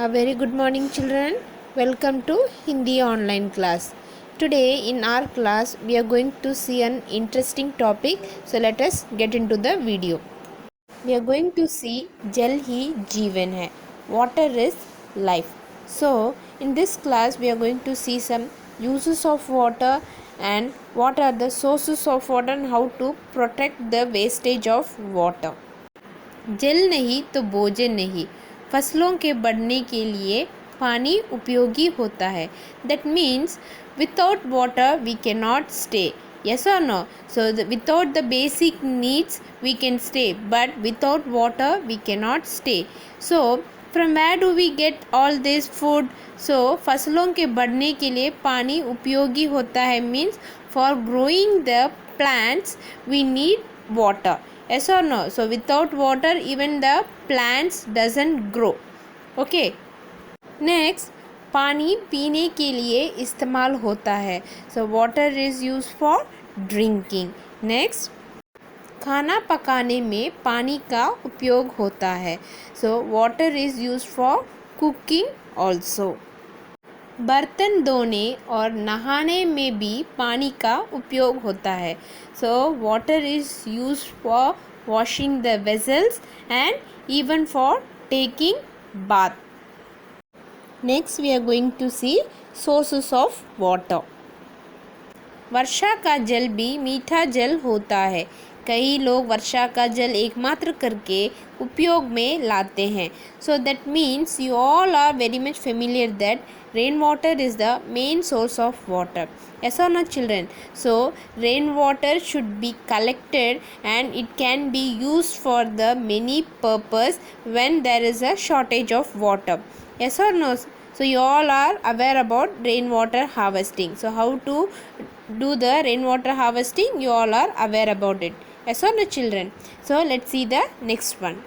A very good morning, children. Welcome to Hindi online class. Today in our class we are going to see an interesting topic. So let us get into the video. We are going to see Jal hi Jeevan hai. Water is life. So in this class we are going to see some uses of water and what are the sources of water and how to protect the wastage of water. जल नहीं तो भोजन नहीं, फसलों के बढ़ने के लिए पानी उपयोगी होता है. That means without water we can not stay. Yes or no? So without the basic needs we can stay, but without water we cannot stay. So from where do we get all this food? So फसलों के बढ़ने के लिए पानी उपयोगी होता है means for growing the plants we need water. Yes or no? So without water even the plants doesn't grow. Okay. Next, पानी पीने के लिए इस्तेमाल होता है. So water is used for drinking. Next, खाना पकाने में पानी का उपयोग होता है. So water is used for cooking also. बर्तन धोने और नहाने में भी पानी का उपयोग होता है. So water is used for washing the vessels and even for taking bath. Next we are going to see sources of water. वर्षा का जल भी मीठा जल होता है. कई लोग वर्षा का जल एकमात्र करके उपयोग में लाते हैं. So that means you all are very much familiar that rainwater is the main source of water. Yes or no, children? So rainwater should be collected and it can be used for the many purpose when there is a shortage of water. Yes or no? So you all are aware about rainwater harvesting. So how to do the rainwater harvesting, you all are aware about it. Yes or no, children? So let's see the next one.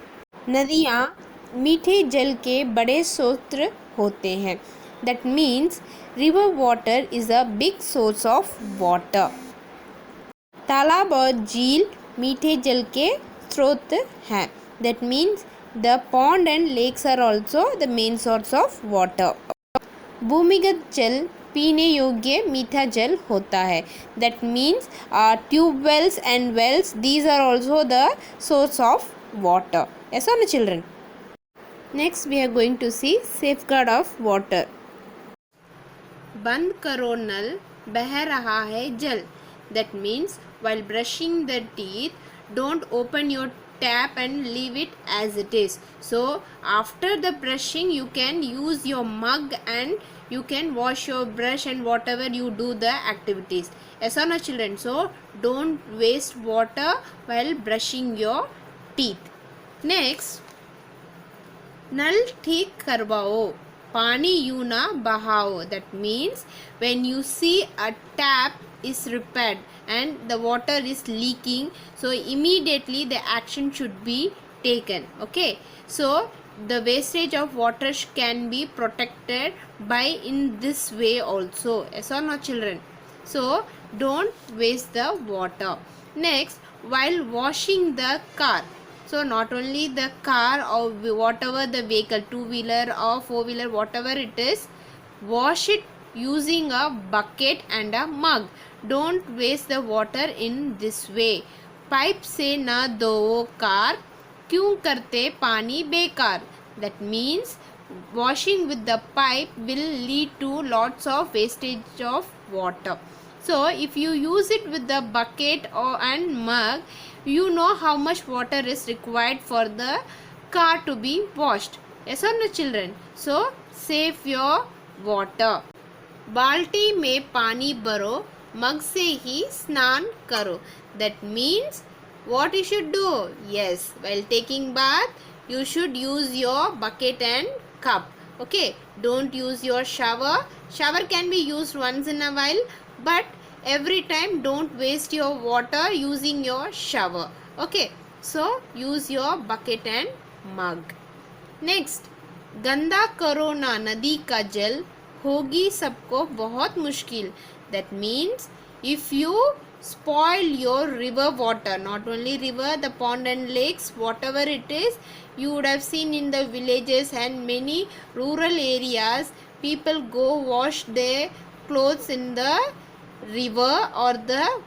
नदियाँ मीठे जल के बड़े स्रोत होते हैं. That means river water is a big source of water. तालाब और झील मीठे जल के स्रोत हैं. That means the pond and lakes are also the main source of water. भूमिगत जल पीने योग्य मीठा जल होता है. That means tube wells and wells, these are also the source of water. Yes or no, children? Next we are going to see safeguard of water. बंद करो नल, बह रहा है जल. That means while brushing the teeth, don't open your tap and leave it as it is. So after the brushing you can use your mug and you can wash your brush and whatever you do the activities. Yes or no, children? So don't waste water while brushing your teeth. Next, नल ठीक करवाओ, पानी यूं ना बहाओ. That means when you see a tap is repaired and the water is leaking, so immediately the action should be taken. Okay, so the wastage of water can be protected by in this way also. Yes or no, children? So don't waste the water. Next, while washing the car, so not only the car or whatever the vehicle, two-wheeler or four-wheeler, whatever it is, wash it using a bucket and a mug. Don't waste the water in this way. Pipe से ना धो car, क्यों करते पानी बेकार. That means washing with the pipe will lead to lots of wastage of water. So if you use it with the bucket or and mug, you know how much water is required for the car to be washed. Yes or no, children? So save your water. बाल्टी में पानी भरो, मग से ही स्नान करो. That means what you should do? Yes, while taking bath you should use your bucket and cup. Okay, don't use your shower. Shower can be used once in a while, but every time don't waste your water using your shower. Okay, so use your bucket and mug. Next, गंदा करो ना नदी का जल, होगी सबको बहुत मुश्किल. That means if you spoil your river water. Not only river, the pond and lakes, whatever it is, you would have seen in the villages and many rural areas, people go wash their clothes in the river or the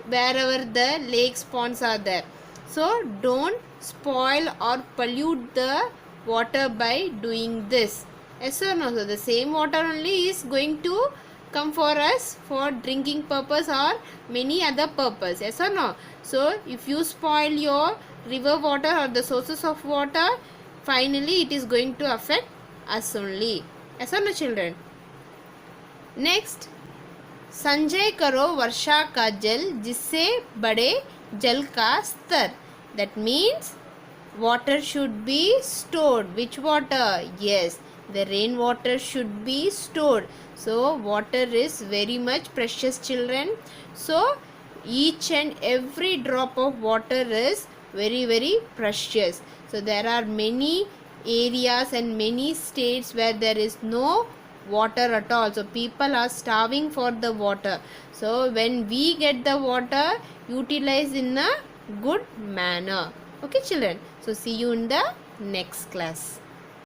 wherever the lakes, ponds are there. So don't spoil or pollute the water by doing this. Yes or no? So the same water only is going to come for us for drinking purpose or many other purpose. Yes or no? So if you spoil your river water or the sources of water, finally it is going to affect us only. Yes or no, children? Next, संचय करो वर्षा का जल जिससे बढ़े जल का स्तर. That means water should be stored. Which water? Yes, the rain water should be stored. So water is very much precious, children. So each and every drop of water is very, very precious. So there are many areas and many states where there is no water at all. So people are starving for the water. So when we get the water, utilize in a good manner. Okay, children. So see you in the next class.